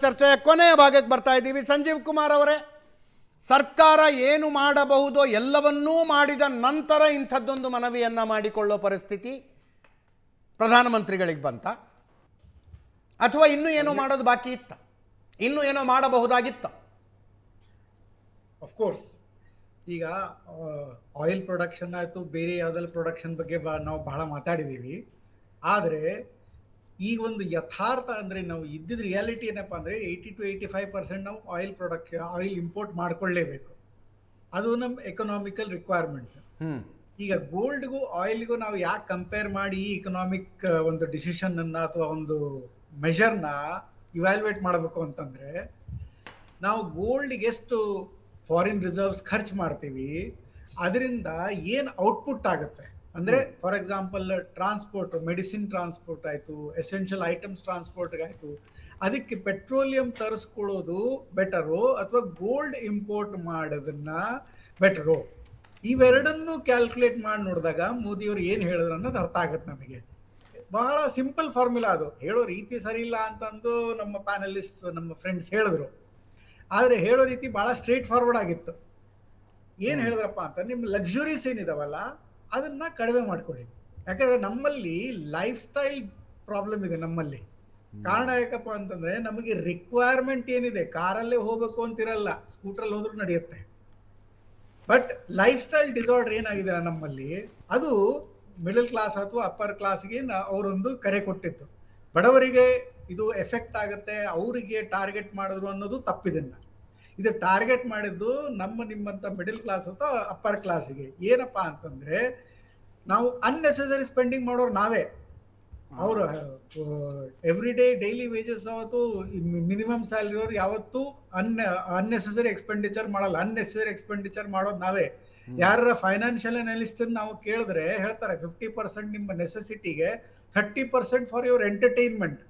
ಚರ್ಚೆಯ ಕೊನೆಯ ಭಾಗಕ್ಕೆ ಬರ್ತಾ ಇದ್ದೀವಿ. ಸಂಜೀವ್ ಕುಮಾರ್ ಅವರೇ, ಸರ್ಕಾರ ಏನು ಮಾಡಬಹುದೋ ಎಲ್ಲವನ್ನೂ ಮಾಡಿದ ನಂತರ ಇಂಥದ್ದೊಂದು ಮನವಿಯನ್ನು ಮಾಡಿಕೊಳ್ಳೋ ಪರಿಸ್ಥಿತಿ ಪ್ರಧಾನಮಂತ್ರಿಗಳಿಗೆ ಬಂತ, ಅಥವಾ ಇನ್ನೂ ಏನೋ ಮಾಡೋದು ಬಾಕಿ ಇತ್ತ, ಇನ್ನೂ ಏನೋ ಮಾಡಬಹುದಾಗಿತ್ತ? ಅಫ್ಕೋರ್ಸ್ ಈಗ ಆಯಿಲ್ ಪ್ರೊಡಕ್ಷನ್ ಆಯಿತು, ಬೇರೆ ಯಾವುದೆಲ್ಲ ಪ್ರೊಡಕ್ಷನ್ ಬಗ್ಗೆ ನಾವು ಬಹಳ ಮಾತಾಡಿದ್ದೀವಿ. ಆದರೆ ಈಗ ಒಂದು ಯಥಾರ್ಥ ಅಂದರೆ ನಾವು ಇದ್ದಿದ್ದ ರಿಯಾಲಿಟಿ ಏನಪ್ಪ ಅಂದರೆ 80 to 85% ನಾವು ಆಯಿಲ್ ಇಂಪೋರ್ಟ್ ಮಾಡ್ಕೊಳ್ಳೇಬೇಕು. ಅದು ನಮ್ಮ ಎಕನಾಮಿಕಲ್ ರಿಕ್ವೈರ್ಮೆಂಟ್. ಈಗ ಗೋಲ್ಡ್ಗೂ ಆಯಿಲ್ಗೂ ನಾವು ಯಾಕೆ ಕಂಪೇರ್ ಮಾಡಿ ಈ ಇಕನಾಮಿಕ್ ಒಂದು ಡಿಸಿಷನನ್ನು ಅಥವಾ ಒಂದು ಮೆಷರ್ನ ಇವ್ಯಾಲ್ಯೂಯೇಟ್ ಮಾಡಬೇಕು ಅಂತಂದರೆ, ನಾವು ಗೋಲ್ಡ್ಗೆ ಎಷ್ಟು ಫಾರಿನ್ ರಿಸರ್ವ್ಸ್ ಖರ್ಚು ಮಾಡ್ತೀವಿ, ಅದರಿಂದ ಏನು ಔಟ್ಪುಟ್ ಆಗುತ್ತೆ ಅಂದರೆ, for example transport, medicine transport ಆಯಿತು, ಎಸೆನ್ಷಿಯಲ್ ಐಟಮ್ಸ್ ಟ್ರಾನ್ಸ್ಪೋರ್ಟ್ ಆಯಿತು, ಅದಕ್ಕೆ ಪೆಟ್ರೋಲಿಯಂ ತರಿಸ್ಕೊಳ್ಳೋದು ಬೆಟರು ಅಥವಾ ಗೋಲ್ಡ್ ಇಂಪೋರ್ಟ್ ಮಾಡೋದನ್ನ ಬೆಟರು? ಇವೆರಡನ್ನೂ ಕ್ಯಾಲ್ಕುಲೇಟ್ ಮಾಡಿ ನೋಡಿದಾಗ ಮೋದಿಯವರು ಏನು ಹೇಳಿದ್ರು ಅನ್ನೋದು ಅರ್ಥ ಆಗುತ್ತೆ ನಮಗೆ. ಬಹಳ ಸಿಂಪಲ್ ಫಾರ್ಮುಲಾ ಅದು. ಹೇಳೋ ರೀತಿ ಸರಿ ಇಲ್ಲ ಅಂತಂದು ನಮ್ಮ ಪ್ಯಾನಲಿಸ್ಟ್, ನಮ್ಮ ಫ್ರೆಂಡ್ಸ್ ಹೇಳಿದ್ರು. ಆದರೆ ಹೇಳೋ ರೀತಿ ಭಾಳ ಸ್ಟ್ರೇಟ್ ಫಾರ್ವರ್ಡ್ ಆಗಿತ್ತು. ಏನು ಹೇಳಿದ್ರಪ್ಪ ಅಂತ, ನಿಮ್ಮ ಲಕ್ಸುರೀಸ್ ಏನಿದಾವಲ್ಲ ಅದನ್ನು ಕಡಿಮೆ ಮಾಡ್ಕೊಳ್ಳಿ. ಯಾಕಂದರೆ ನಮ್ಮಲ್ಲಿ ಲೈಫ್ ಸ್ಟೈಲ್ ಪ್ರಾಬ್ಲಮ್ ಇದೆ ನಮ್ಮಲ್ಲಿ. ಕಾರಣ ಯಾಕಪ್ಪ ಅಂತಂದರೆ, ನಮಗೆ ರಿಕ್ವೈರ್ಮೆಂಟ್ ಏನಿದೆ, ಕಾರಲ್ಲೇ ಹೋಗಬೇಕು ಅಂತಿರಲ್ಲ, ಸ್ಕೂಟ್ರಲ್ಲಿ ಹೋದ್ರೂ ನಡೆಯುತ್ತೆ. ಬಟ್ ಲೈಫ್ ಸ್ಟೈಲ್ ಡಿಸಾರ್ಡರ್ ಏನಾಗಿದೆ ನಮ್ಮಲ್ಲಿ, ಅದು ಮಿಡಲ್ ಕ್ಲಾಸ್ ಅಥವಾ ಅಪ್ಪರ್ ಕ್ಲಾಸ್ಗೆ ಅವರೊಂದು ಕರೆ ಕೊಟ್ಟಿತ್ತು. ಬಡವರಿಗೆ ಇದು ಎಫೆಕ್ಟ್ ಆಗುತ್ತೆ, ಅವರಿಗೆ ಟಾರ್ಗೆಟ್ ಮಾಡಿದ್ರು ಅನ್ನೋದು ತಪ್ಪಿದನ್ನು. ಇದು ಟಾರ್ಗೆಟ್ ಮಾಡಿದ್ದು ನಿಮ್ಮಂಥ ಮಿಡಲ್ ಕ್ಲಾಸ್ ಅಥವಾ ಅಪ್ಪರ್ ಕ್ಲಾಸಿಗೆ. ಏನಪ್ಪ ಅಂತಂದರೆ, ನಾವು ಅನ್ನೆಸೆಸರಿ ಸ್ಪೆಂಡಿಂಗ್ ಮಾಡೋರು ನಾವೇ. ಅವರು ಎವ್ರಿ ಡೇ ಡೈಲಿ ವೇಜಸ್ ಅವತ್ತು ಮಿನಿಮಮ್ ಸ್ಯಾಲ್ರಿ ಅವರು ಯಾವತ್ತೂ ಅನ್ನೆಸೆಸರಿ ಎಕ್ಸ್ಪೆಂಡಿಚರ್ ಮಾಡಲ್ಲ. ಅನ್ನೆಸೆಸರಿ ಎಕ್ಸ್ಪೆಂಡಿಚರ್ ಮಾಡೋದು ನಾವೇ. ಯಾರ ಫೈನಾನ್ಷಿಯಲ್ ಅನಾಲಿಸ್ಟನ್ನು ನಾವು ಕೇಳಿದ್ರೆ ಹೇಳ್ತಾರೆ 50% ನಿಮ್ಮ ನೆಸೆಸಿಟಿಗೆ, 30% ಫಾರ್ ಯುವರ್ ಎಂಟರ್ಟೈನ್ಮೆಂಟ್.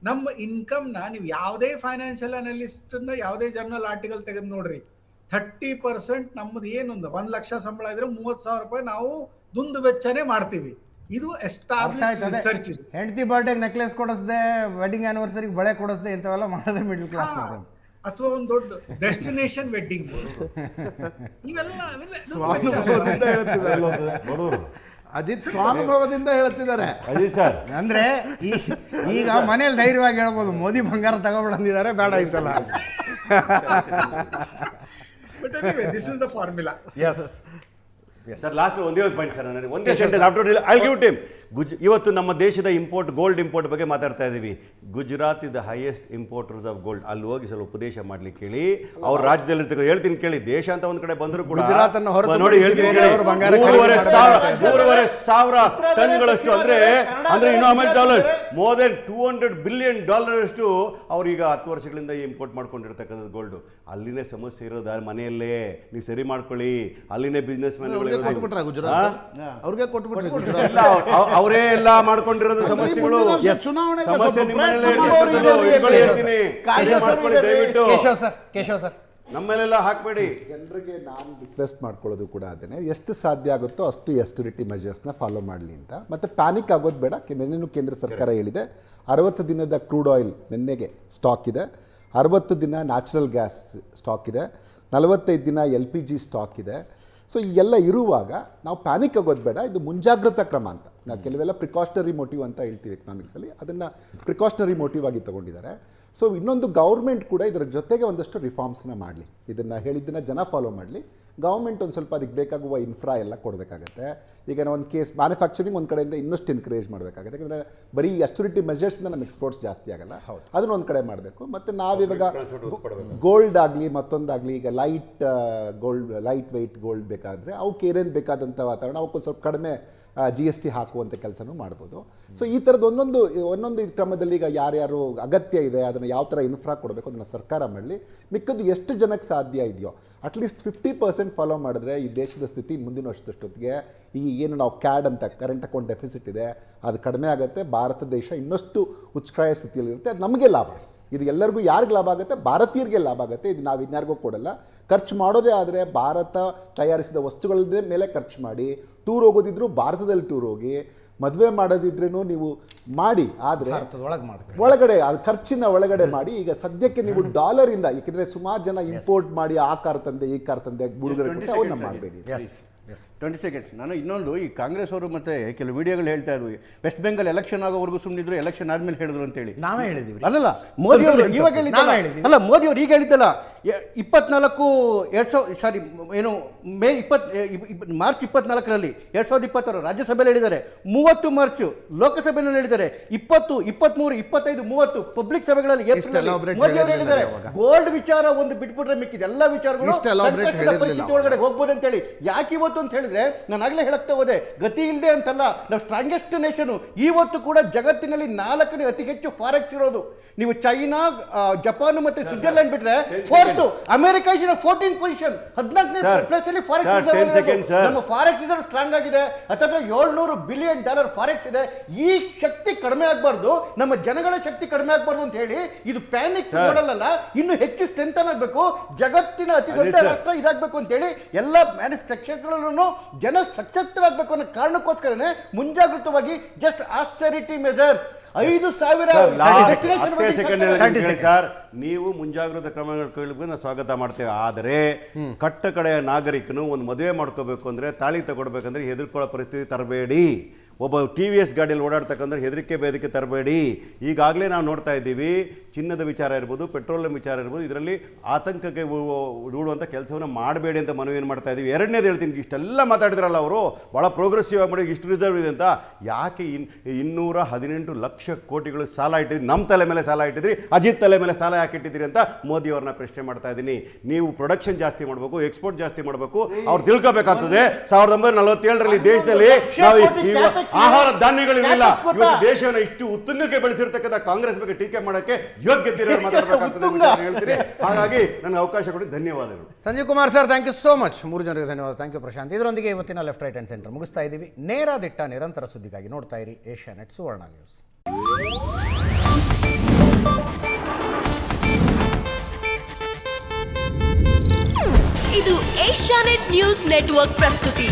ನಮ್ಮ ಇನ್ಕಮ್ನ ನೀವು ಯಾವುದೇ ಫೈನಾನ್ಷಿಯಲ್ ಅನಾಲಿಸ್ಟನ್ನ ಯಾವುದೇ ಜರ್ನಲ್ ಆರ್ಟಿಕಲ್ ತೆಗೆದು ನೋಡ್ರಿ, 30% ನಮ್ಮದು ಏನೊಂದು 1 ಲಕ್ಷ ಸಂಬಳ ಇದ್ರೆ 30,000 ರೂಪಾಯಿ ನಾವು ದುಂದು ವೆಚ್ಚನೇ ಮಾಡ್ತೀವಿ. ಇದು ಎಸ್ಟಾಬ್ಲಿಷ್ಡ್ ರಿಸರ್ಚ್. ಹೆಂಡತಿ ಬರ್ಡೇಗೆ ನೆಕ್ಲೆಸ್ ಕೊಡಿಸ್ದೆ, ವೆಡ್ಡಿಂಗ್ ಆನಿವರ್ಸರಿಗೆ ಬಳೆ ಕೊಡಿಸ್ದೆ, ಇಂಥವೆಲ್ಲ ಮಾಡೋದೇ ಮಿಡಲ್ ಕ್ಲಾಸ್. ಅಥವಾ ಒಂದು ದೊಡ್ಡ ಡೆಸ್ಟಿನೇಷನ್ ವೆಡ್ಡಿಂಗ್, ಇವೆಲ್ಲ ಅಜಿತ್ ಸ್ವಾನುಭವದಿಂದ ಹೇಳ್ತಿದ್ದಾರೆ. ಅಜಿತ್ ಸರ್ ಅಂದ್ರೆ ಈಗ ಮನೇಲಿ ಧೈರ್ಯವಾಗಿ ಹೇಳ್ಬೋದು, ಮೋದಿ ಬಂಗಾರ ತಗೊಬಿಡಂದಿದ್ದಾರೆ, ಬೇಡ ಈ ಸಲ. But anyway, this is the formula. Yes. Sir last ಒಂದೇ ಒಂದು ಪಾಯಿಂಟ್ ಸರ್, ನನಗೆ ಒಂದೇ sentence after I give time. ಇವತ್ತು ನಮ್ಮ ದೇಶದ ಇಂಪೋರ್ಟ್, ಗೋಲ್ಡ್ ಇಂಪೋರ್ಟ್ ಬಗ್ಗೆ ಮಾತಾಡ್ತಾ ಇದ್ದೀವಿ. Gujarat is the highest importers of gold. ಅಲ್ಲಿ ಹೋಗಿ ಸ್ವಲ್ಪ ಉಪದೇಶ ಮಾಡ್ಲಿಕ್ಕೆ ಹೇಳಿ. ಅವ್ರ ರಾಜ್ಯದಲ್ಲಿ ಹೇಳ್ತೀನಿ ಕೇಳಿ, ದೇಶ ಅಂತ ಒಂದ್ ಕಡೆ ಬಂದ್ರು ಕೂಡ ನೋಡಿ ಹೇಳ್ತೀನಿ, 3,500 ಟನ್ಗಳಷ್ಟು ಅಂದ್ರೆ $100 ಮೋರ್ ದೆನ್ $200 ಬಿಲಿಯನ್ ಅಷ್ಟು ಅವ್ರೀಗ 10 ವರ್ಷಗಳಿಂದ ಇಂಪೋರ್ಟ್ ಮಾಡ್ಕೊಂಡಿರ್ತಕ್ಕಂಥದ್ದು ಗೋಲ್ಡ್. ಅಲ್ಲಿನೇ ಸಮಸ್ಯೆ ಇರೋದು, ಮನೆಯಲ್ಲೇ ನೀವು ಸರಿ ಮಾಡ್ಕೊಳ್ಳಿ, ಅಲ್ಲಿನೇ ಬಿಸ್ನೆಸ್ ಮ್ಯಾನ್ ಅವ್ರಿಗೆ ಕೊಟ್ಬಿಟ್ರೆ ಅವರೇ ಎಲ್ಲ ಮಾಡ್ಕೊಂಡಿರೋದು ಸಮಸ್ಯೆಗಳು. ಕೇಶವ್ ಸರ್, ನಮ್ಮೇಲೆಲ್ಲ ಹಾಕ್ಬೇಡಿ. ಜನರಿಗೆ ನಾನು ರಿಕ್ವೆಸ್ಟ್ ಮಾಡ್ಕೊಳ್ಳೋದು ಕೂಡ ಅದೇನೆ, ಎಷ್ಟು ಸಾಧ್ಯ ಆಗುತ್ತೋ ಅಷ್ಟು ಎಸ್ಟಿರಿಟಿ ಮೆಜರ್ಸ್ನ ಫಾಲೋ ಮಾಡಲಿ ಅಂತ. ಮತ್ತು ಪ್ಯಾನಿಕ್ ಆಗೋದು ಬೇಡ. ನಿನ್ನೆನೂ ಕೇಂದ್ರ ಸರ್ಕಾರ ಹೇಳಿದೆ, 60 ದಿನದ ಕ್ರೂಡ್ ಆಯಿಲ್ ನಿನ್ನೆಗೆ ಸ್ಟಾಕ್ ಇದೆ, 60 ದಿನ ನ್ಯಾಚುರಲ್ ಗ್ಯಾಸ್ ಸ್ಟಾಕ್ ಇದೆ, 45 ದಿನ LPG ಸ್ಟಾಕ್ ಇದೆ. ಸೊ ಈ ಎಲ್ಲ ಇರುವಾಗ ನಾವು ಪ್ಯಾನಿಕ್ ಆಗೋದು ಬೇಡ. ಇದು ಮುಂಜಾಗ್ರತಾ ಕ್ರಮ ಅಂತ ನಾವು ಕೆಲವೆಲ್ಲ ಪ್ರಿಕಾಷನರಿ ಮೋಟಿವ್ ಅಂತ ಹೇಳ್ತೀವಿ ಎಕನಾಮಿಕ್ಸಲ್ಲಿ, ಅದನ್ನು ಪ್ರಿಕಾಷನರಿ ಮೋಟಿವ್ ಆಗಿ ತೊಗೊಂಡಿದ್ದಾರೆ. ಸೊ ಇನ್ನೊಂದು ಗೌರ್ಮೆಂಟ್ ಕೂಡ ಇದರ ಜೊತೆಗೆ ಒಂದಷ್ಟು ರಿಫಾರ್ಮ್ಸ್ನ ಮಾಡಲಿ, ಇದನ್ನು ಹೇಳಿದ್ದನ್ನು ಜನ ಫಾಲೋ ಮಾಡಲಿ. ಗೌರ್ಮೆಂಟ್ ಒಂದು ಸ್ವಲ್ಪ ಅದಕ್ಕೆ ಬೇಕಾಗುವ ಇನ್ಫ್ರಾ ಎಲ್ಲ ಕೊಡಬೇಕಾಗತ್ತೆ. ಈಗ ನಾವು ಒಂದು ಕೇಸ್ ಮ್ಯಾನುಫ್ಯಾಕ್ಚರಿಂಗ್ ಒಂದು ಕಡೆಯಿಂದ ಇನ್ನಷ್ಟು ಎನ್ಕರೇಜ್ ಮಾಡಬೇಕಾಗುತ್ತೆ. ಯಾಕಂದರೆ ಬರೀ ಅಸ್ಟುರಿಟಿ ಮೆಜರ್ಸ್ನ ನಮ್ಮ ಎಕ್ಸ್ಪೋರ್ಟ್ಸ್ ಜಾಸ್ತಿ ಆಗಲ್ಲ, ಅದನ್ನ ಒಂದು ಕಡೆ ಮಾಡಬೇಕು. ಮತ್ತು ನಾವಿವಾಗ ಗೋಲ್ಡ್ ಆಗಲಿ ಮತ್ತೊಂದಾಗಲಿ, ಈಗ ಲೈಟ್ ವೆಯ್ಟ್ ಗೋಲ್ಡ್ ಬೇಕಾದರೆ ಅವಕ್ಕೆ ಏನೇನು ಬೇಕಾದಂಥ ವಾತಾವರಣ, ಅವಕ್ಕೆ ಸ್ವಲ್ಪ ಕಡಿಮೆ GST ಹಾಕುವಂಥ ಕೆಲಸನೂ ಮಾಡ್ಬೋದು. ಸೊ ಈ ಥರದ್ದು ಒಂದೊಂದು ಕ್ರಮದಲ್ಲಿ ಈಗ ಯಾರ್ಯಾರು ಅಗತ್ಯ ಇದೆ ಅದನ್ನು ಯಾವ ಥರ ಇನ್ಫ್ರಾ ಕೊಡಬೇಕು ಅದನ್ನು ಸರ್ಕಾರ ಮಾಡಲಿ. ಮಿಕ್ಕದ್ದು ಎಷ್ಟು ಜನಕ್ಕೆ ಸಾಧ್ಯ ಇದೆಯೋ ಅಟ್ಲೀಸ್ಟ್ 50% ಫಾಲೋ ಮಾಡಿದ್ರೆ ಈ ದೇಶದ ಸ್ಥಿತಿ ಮುಂದಿನ ವರ್ಷದಷ್ಟೊತ್ತಿಗೆ ಈ ಏನು ನಾವು ಕ್ಯಾಡ್ ಅಂತ ಕರೆಂಟ್ ಅಕೌಂಟ್ ಡೆಫಿಸಿಟ್ ಇದೆ ಅದು ಕಡಿಮೆ ಆಗುತ್ತೆ. ಭಾರತ ದೇಶ ಇನ್ನಷ್ಟು ಉಚ್ಛ್ರಾಯ ಸ್ಥಿತಿಯಲ್ಲಿರುತ್ತೆ. ಅದು ನಮಗೆ ಲಾಭ. ಇದು ಎಲ್ಲರಿಗೂ ಯಾರಿಗೆ ಲಾಭ ಆಗುತ್ತೆ? ಭಾರತೀಯರಿಗೆ ಲಾಭ ಆಗುತ್ತೆ. ಇದು ನಾವು ಇನ್ಯಾರಿಗೂ ಕೊಡಲ್ಲ. ಖರ್ಚು ಮಾಡೋದೇ ಆದರೆ ಭಾರತ ತಯಾರಿಸಿದ ವಸ್ತುಗಳ ಮೇಲೆ ಖರ್ಚು ಮಾಡಿ, ಟೂರ್ ಹೋಗೋದಿದ್ರು ಭಾರತದಲ್ಲಿ ಟೂರ್ ಹೋಗಿ, ಮದುವೆ ಮಾಡೋದಿದ್ರೇನು ನೀವು ಮಾಡಿ, ಆದರೆ ಭಾರತದೊಳಗೆ ಮಾಡಬೇಕು, ಒಳಗಡೆ ಅದು ಖರ್ಚಿನ ಒಳಗಡೆ ಮಾಡಿ. ಈಗ ಸದ್ಯಕ್ಕೆ ನೀವು ಡಾಲರಿಂದ, ಏಕೆಂದರೆ ಸುಮಾರು ಜನ ಇಂಪೋರ್ಟ್ ಮಾಡಿ ಆ ಕಾರ್ ತಂದೆ ಈ ಕಾರ್ ತಂದೆ ಉಡುಗೊರೆ ಕೊಟ್ಟು ಅವನ್ನ ಮಾಡಬೇಡಿ. 20 ಸೆಕೆಂಡ್ಸ್. ನಾನು ಇನ್ನೊಂದು, ಈ ಕಾಂಗ್ರೆಸ್ ಅವರು ಮತ್ತೆ ಕೆಲವು ವಿಡಿಯೋಗಳು ಹೇಳ್ತಾ ಇದ್ವಿ, ವೆಸ್ಟ್ ಬೆಂಗಾಲ್ ಎಲೆಕ್ಷನ್ ಆಗೋವರೆಗೂ ಸುಮ್ಮನಿದ್ರು, ಎಲೆಕ್ಷನ್ ಆದ್ಮೇಲೆ ಹೇಳಿದ್ರು ಅಂತೇಳಿ. ನಾವೇ ಹೇಳಿದ್ದೀವಿ. ಅಲ್ಲಲ್ಲ, ಮೋದಿ ಅವರು ಇವಾಗ ಹೇಳಿದ್ದಲ್ಲ, ಅಲ್ಲ ಮೋದಿ ಅವರು ಈಗ ಹೇಳಿದ್ದಲ್ಲ, 24 ಮಾರ್ಚ್ 24ರಲ್ಲಿ 2020 ರಾಜ್ಯಸಭೆಯಲ್ಲಿ ಹೇಳಿದ್ದಾರೆ, 30 ಮಾರ್ಚ್ ಲೋಕಸಭೆಯಲ್ಲಿ ಹೇಳಿದ್ದಾರೆ, 20, 23, 25, 30 ಪಬ್ಲಿಕ್ ಸಭೆಗಳಲ್ಲಿ ಮೋದಿ ಅವರು ಹೇಳಿದ್ದಾರೆ. ಗೋಲ್ಡ್ ವಿಚಾರ ಒಂದು ಬಿಟ್ಬಿಟ್ರೆ ಮಿಕ್ಕಿದ ಎಲ್ಲ ವಿಚಾರಗಳು ಪರಿಸ್ಥಿತಿ ಒಳಗಡೆ ಹೋಗ್ಬೋದು ಅಂತ ಹೇಳಿ. ಯಾಕೆ ಇವತ್ತು ಅಂತ ಹೇಳಿದ್ರೆ, ನಾನು ಆಗ್ಲೇ ಹೇಳಕ್ತಾ ಹೋದೆ, ಗತಿ ಇಲ್ಲದೆ ಅಂತಲ್ಲ, ನಾವು ಸ್ಟ್ರಾಂಗೆಸ್ಟ್ ನೇಷನ್. ಇವತ್ತು ಕೂಡ ಜಗತ್ತಿನಲ್ಲಿ 4ನೇ ಅತಿ ಹೆಚ್ಚು ಫಾರೆಕ್ಸ್ ಇರೋದು. ನೀವು ಚೈನಾ, ಜಪಾನ್ ಮತ್ತೆ ಸ್ವಿಟ್ಜರ್ಲೆಂಡ್ ಬಿಟ್ರೆ 4th, America is in 14th position, 14ನೇ ಪ್ಲೇಸ್ ಅಲ್ಲಿ ಫಾರೆಕ್ಸ್. ನಮ್ಮ ಫಾರೆಕ್ಸ್ ರಿಸರ್ವ್ ಸ್ಟ್ರಾಂಗ್ ಆಗಿದೆ, ಹತ್ತತ್ರ $700 ಬಿಲಿಯನ್ ಫಾರೆಕ್ಸ್ ಇದೆ. ಈ ಶಕ್ತಿ ಕಡಿಮೆ ಆಗಬಾರ್ದು, ನಮ್ಮ ಜನಗಳ ಶಕ್ತಿ ಕಡಿಮೆ ಆಗಬಾರ್ದು ಅಂತ ಹೇಳಿ ಇದು ಪ್ಯಾನಿಕ್ ಮಾಡಲ್ಲ, ಇನ್ನು ಹೆಚ್ಚು ಸ್ಟ್ರೆಂಥನ್ ಆಗಬೇಕು, ಜಗತ್ತಿನ ಅತಿ ದೊಡ್ಡ ರಾಷ್ಟ್ರ ಇದಾಗಬೇಕು ಅಂತ ಹೇಳಿ ಎಲ್ಲ ಮ್ಯಾನುಫ್ಯಾಕ್ಚರ್ಗಳಲ್ಲೂ ಜನ ಸಶಕ್ತರಾಗಬೇಕು ಅನ್ನೋ ಕಾರಣಕ್ಕೋಸ್ಕರನೇ ಮುಂಜಾಗೃತವಾಗಿ ಜಸ್ಟ್ ಆಸ್ಟೆರಿಟಿ ಮೆಜರ್ಸ್ 5,000 ಸರ್, ನೀವು ಮುಂಜಾಗ್ರತಾ ಕ್ರಮಗಳು ಕೈಗೊಳ್ಳಬೇಕು, ನಾವು ಸ್ವಾಗತ ಮಾಡ್ತೇವೆ. ಆದರೆ ಕಟ್ಟ ಕಡೆಯ ನಾಗರಿಕನು ಒಂದು ಮದುವೆ ಮಾಡ್ಕೋಬೇಕು ಅಂದ್ರೆ, ತಾಳಿ ತಗೊಡ್ಬೇಕಂದ್ರೆ ಹೆದರ್ಕೊಳ್ಳೋ ಪರಿಸ್ಥಿತಿ ತರಬೇಡಿ. ಒಬ್ಬ TVS ಗಾಡಿಯಲ್ಲಿ ಓಡಾಡ್ತಕ್ಕಂಥ ಹೆದರಿಕೆ ಬೇದಿಕೆ ತರಬೇಡಿ. ಈಗಾಗಲೇ ನಾವು ನೋಡ್ತಾ ಇದ್ದೀವಿ, ಚಿನ್ನದ ವಿಚಾರ ಇರ್ಬೋದು, ಪೆಟ್ರೋಲಿಯಂ ವಿಚಾರ ಇರ್ಬೋದು, ಇದರಲ್ಲಿ ಆತಂಕಕ್ಕೆ ಹೂಡುವಂಥ ಕೆಲಸವನ್ನು ಮಾಡಬೇಡಿ ಅಂತ ಮನವಿಯನ್ನು ಮಾಡ್ತಾ ಇದ್ದೀವಿ. ಎರಡನೇದು ಹೇಳ್ತೀನಿ, ಇಷ್ಟೆಲ್ಲ ಮಾತಾಡಿದ್ರಲ್ಲ ಅವರು, ಭಾಳ ಪ್ರೋಗ್ರೆಸಿವ್ ಆಗಿ ಮಾಡಿ ಇಷ್ಟು ರಿಸರ್ವ್ ಇದೆ ಅಂತ. ಯಾಕೆ 218 ಲಕ್ಷ ಕೋಟಿಗಳು ಸಾಲ ಇಟ್ಟಿದ್ರಿ, ನಮ್ಮ ತಲೆ ಮೇಲೆ ಸಾಲ ಇಟ್ಟಿದ್ರಿ, ಅಜಿತ್ ತಲೆ ಮೇಲೆ ಸಾಲ ಯಾಕೆ ಇಟ್ಟಿದ್ದೀರಿ ಅಂತ ಮೋದಿ ಅವ್ರನ್ನ ಪ್ರಶ್ನೆ ಮಾಡ್ತಾ ಇದ್ದೀನಿ. ನೀವು ಪ್ರೊಡಕ್ಷನ್ ಜಾಸ್ತಿ ಮಾಡಬೇಕು, ಎಕ್ಸ್ಪೋರ್ಟ್ ಜಾಸ್ತಿ ಮಾಡಬೇಕು. ಅವ್ರು ತಿಳ್ಕೋಬೇಕಾಗ್ತದೆ, 1947ರಲ್ಲಿ ದೇಶದಲ್ಲಿ ನಾವು ಆಹಾರ ಧಾನ್ಯಗಳಿರಲಿಲ್ಲ. ಇವತ್ತು ದೇಶವನ್ನು ಇಷ್ಟು ಉತ್ತುಂಗಕ್ಕೆ ಬೆಳೆಸಿರ್ತಕ್ಕಂಥ ಕಾಂಗ್ರೆಸ್ ಬಗ್ಗೆ ಟೀಕೆ ಮಾಡೋಕ್ಕೆ ಯೋಗ್ಯತೆ ಹೇಳ್ತೀರಿ. ಹಾಗಾಗಿ ನನಗೆ ಅವಕಾಶ ಕೊಡಿ, ಧನ್ಯವಾದಗಳು. Sanjeev Kumar sir, thank you so much. 3 ಜನರಿಗೆ ಧನ್ಯವಾದ. Thank you Prashant. ಇದರೊಂದಿಗೆ ಇವತ್ತಿನ ಲೆಫ್ಟ್ ರೈಟ್ ಅಂಡ್ ಸೆಂಟರ್ ಮುಗಿಸ್ತಾ ಇದ್ದೀವಿ. ನೇರ ದಿಟ್ಟ ನಿರಂತರ ಸುದ್ದಿಗಾಗಿ ನೋಡ್ತಾ ಇರಿ ಏಷ್ಯಾನೆಟ್ ಸುವರ್ಣ ನ್ಯೂಸ್. ಇದು ಏಷ್ಯಾನೆಟ್ ನ್ಯೂಸ್ ನೆಟ್ವರ್ಕ್ ಪ್ರಸ್ತುತಿ.